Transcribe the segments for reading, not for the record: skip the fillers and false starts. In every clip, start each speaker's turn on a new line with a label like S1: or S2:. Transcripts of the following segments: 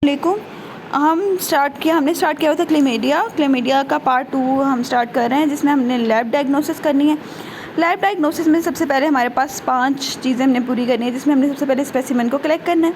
S1: वालेकुम। हमने स्टार्ट किया हुआ था क्लेमीडिया का पार्ट 2 हम स्टार्ट कर रहे हैं, जिसमें हमने लैब डायग्नोसिस करनी है। लैब डायग्नोसिस में सबसे पहले हमारे पास 5 चीज़ें हमने पूरी करनी है, जिसमें हमने सबसे पहले स्पेसिमेन को कलेक्ट करना है,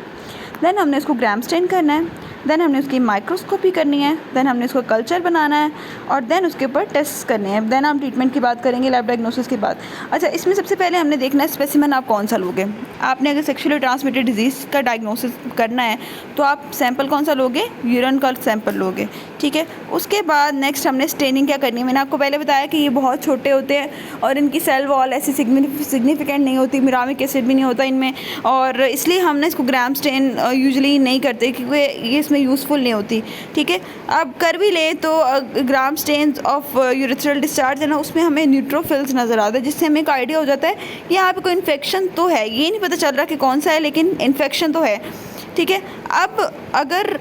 S1: देन हमने उसको ग्राम स्टेन करना है, देन हमने उसकी माइक्रोस्कोपी करनी है, देन हमने उसको कल्चर बनाना है और देन उसके ऊपर टेस्ट करने हैं। देन हम ट्रीटमेंट की बात करेंगे लैब डायग्नोसिस के बाद। अच्छा, इसमें सबसे पहले हमने देखना है स्पेसिमेन आप कौन सा लोगे। आपने अगर सेक्सुअली ट्रांसमिटेड डिजीज़ का डायग्नोसिस करना है तो आप सैंपल कौन सा लोगे, यूरिन का सैंपल लोगे, ठीक है। उसके बाद नेक्स्ट हमने स्टेनिंग क्या करनी है। मैंने आपको पहले बताया कि ये बहुत छोटे होते हैं और इनकी सेल वॉल ऐसी सिग्निफिकेंट नहीं होती, मिरामिक एसिड भी नहीं होता इनमें, और इसलिए हमने इसको ग्राम स्टेन यूजुअली नहीं करते क्योंकि ये इसमें यूज़फुल नहीं होती, ठीक है। अब कर भी ले तो ग्राम स्टेन ऑफ यूरेथ्रल डिस्चार्ज है ना, उसमें हमें न्यूट्रोफिल्स नज़र आता है, जिससे हमें एक आइडिया हो जाता है कि यहाँ पे कोई इन्फेक्शन तो है। ये नहीं पता चल रहा कि कौन सा है, लेकिन इन्फेक्शन तो है, ठीक है। अब अगर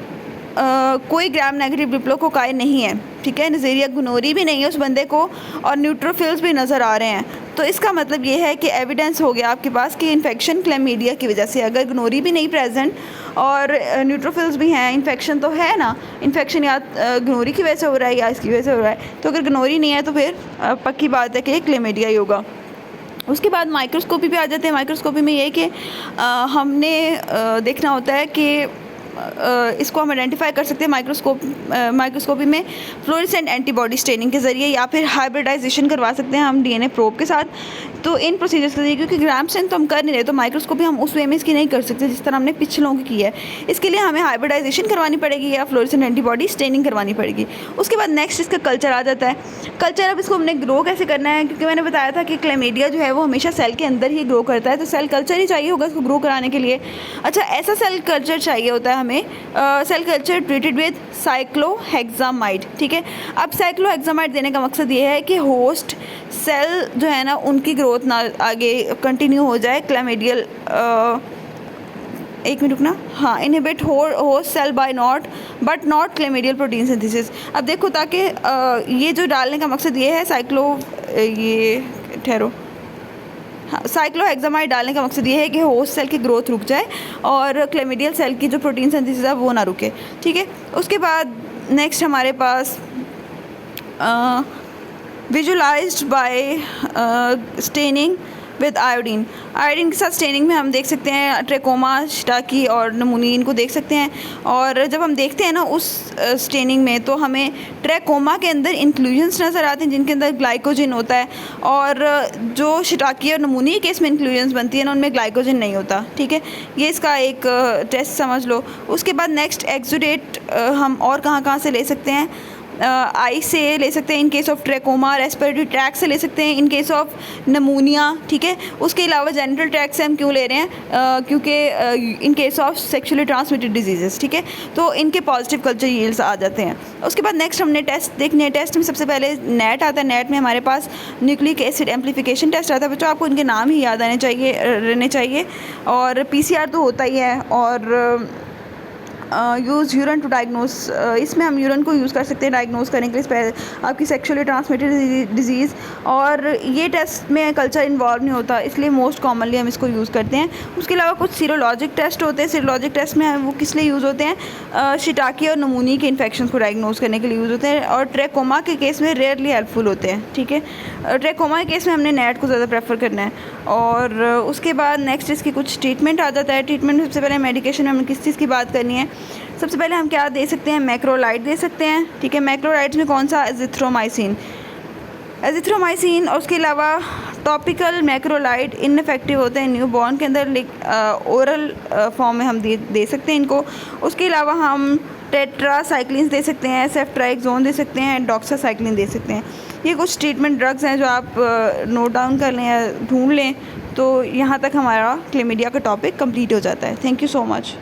S1: कोई ग्राम नेगेटिव डिप्लोकोकाई नहीं है, ठीक है, नज़ेरिया गुनोरी भी नहीं है उस बंदे को और न्यूट्रोफिल्स भी नज़र आ रहे हैं, तो इसका मतलब ये है कि एविडेंस हो गया आपके पास कि इन्फेक्शन क्लेमीडिया की वजह से। अगर गुनोरी भी नहीं प्रेजेंट और न्यूट्रोफिल्स भी हैं, इन्फेक्शन तो है ना। इन्फेक्शन या गुनोरी की वजह से हो रहा है या इसकी वजह से हो रहा है, तो अगर गुनोरी नहीं है तो फिर पक्की बात है कि क्लेमीडिया ही होगा। उसके बाद माइक्रोस्कोपी पे आ जाते हैं। माइक्रोस्कोपी में ये है कि हमने देखना होता है कि इसको हम आइडेंटिफाई कर सकते हैं माइक्रोस्कोपी में फ्लोरेसेंट एंटीबॉडी स्टेनिंग के ज़रिए, या फिर हाइब्रिडाइजेशन करवा सकते हैं हम डीएनए प्रोब के साथ। तो इन प्रोसीजर्स के ज़रिए, क्योंकि ग्राम स्टेन तो हम कर नहीं रहे, तो माइक्रोस्कोपी हम उस वे में इसकी नहीं कर सकते जिस तरह हमने पिछले लोगों की है। इसके लिए हमें हाइब्रिडाइजेशन करवानी पड़ेगी या फ्लोरेसेंट एंटीबॉडी स्टेनिंग करवानी पड़ेगी। उसके बाद नेक्स्ट इसका कल्चर आ जाता है। कल्चर अब इसको हमने ग्रो कैसे करना है, क्योंकि मैंने बताया था कि क्लेमीडिया जो है वो हमेशा सेल के अंदर ही ग्रो करता है, तो सेल कल्चर ही चाहिए होगा इसको ग्रो कराने के लिए। अच्छा, ऐसा सेल कल्चर चाहिए होता है हमें, cell culture treated with cycloheximide, ठीक है। अब साइक्लोहेक्सामाइड देने का मकसद ये है कि होस्ट सेल जो है ना, उनकी ग्रोथ ना आगे कंटिन्यू हो जाए। क्लेमीडियल एक मिनट रुकना, हाँ, inhibit host cell by but not chlamydial protein synthesis. अब देखो, ताकि ये जो डालने का मकसद ये है साइक्लोहेक्सामाइड डालने का मकसद ये है कि होस्ट सेल की ग्रोथ रुक जाए और क्लेमीडियल सेल की जो प्रोटीन सिंथेसिस है वो ना रुके, ठीक है। उसके बाद नेक्स्ट हमारे पास visualized by staining with iodine. Iodine के साथ स्टेनिंग में हम देख सकते हैं ट्रेकोमा, शिटाकी और नमूनी, इनको देख सकते हैं। और जब हम देखते हैं ना उस स्टेनिंग में, तो हमें ट्रेकोमा के अंदर इंक्लूजन्स नज़र आते हैं जिनके अंदर ग्लाइकोजन होता है, और जो शिटाकी और नमूनी केस में इंक्लूजन्स बनती है ना, उनमें ग्लाइकोजन नहीं होता, ठीक है। ये इसका एक टेस्ट समझ लो। उसके बाद नेक्स्ट एक्सुडेट हम और कहाँ से ले सकते हैं। आई से ले सकते हैं in case of trachoma, respiratory tract से ले सकते हैं इन केस ऑफ नमूनिया, ठीक है। उसके अलावा जेनिटल ट्रैक से हम क्यों ले रहे हैं, क्योंकि in case of sexually transmitted disease, ठीक है। तो इनके पॉजिटिव कल्चर यील्ड्स आ जाते हैं। उसके बाद नेक्स्ट हमने टेस्ट देखने हैं। टेस्ट में सबसे पहले नेट आता है। नेट में हमारे पास न्यूक्लिक एसिड एम्प्लीफिकेशन टेस्ट आता है। बच्चों, आपको इनके नाम ही याद रहने चाहिए। और पीसीआर तो होता ही है, और यूज़ यूरिन टू डायग्नोस, इसमें हम यूरिन को यूज़ कर सकते हैं डायग्नोस करने के लिए आपकी सेक्सुअली ट्रांसमिटेड डिजीज़। और ये टेस्ट में कल्चर इन्वॉल्व नहीं होता, इसलिए मोस्ट कॉमनली हम इसको यूज़ करते हैं। उसके अलावा कुछ सीरोलॉजिक टेस्ट होते हैं। सीरोलॉजिक टेस्ट में वो किस लिए यूज़ होते हैं, शिटाकी और नमूनी के इन्फेक्शन को डायग्नोस करने के लिए यूज़ होते हैं, और ट्रेकोमा के केस में रेयरली हेल्पफुल होते हैं, ठीक है। ट्रेकोमा के केस में हमने नेट को ज़्यादा प्रेफर करना है। और उसके बाद नेक्स्ट इसकी कुछ ट्रीटमेंट आ जाता है। ट्रीटमेंट में सबसे पहले मेडिकेशन में हमें किस चीज़ की बात करनी है। सबसे पहले हम क्या दे सकते हैं, मैक्रोलाइड दे सकते हैं, ठीक है। मैक्रोलाइड्स में कौन सा, एजिथ्रोमाइसिन। और उसके अलावा टॉपिकल मैक्रोलाइड इनफेक्टिव होते हैं न्यूबॉर्न के अंदर, ओरल फॉर्म में हम दे सकते हैं इनको। उसके अलावा हम टेट्रासाइक्लिन दे सकते हैं, सेफ्ट्राइक्सोन दे सकते हैं, डॉक्सासाइक्लिन दे सकते हैं। ये कुछ ट्रीटमेंट ड्रग्स हैं जो आप नोट डाउन कर लें या ढूंढ लें। तो यहाँ तक हमारा क्लेमीडिया का टॉपिक कंप्लीट हो जाता है। Thank you so much.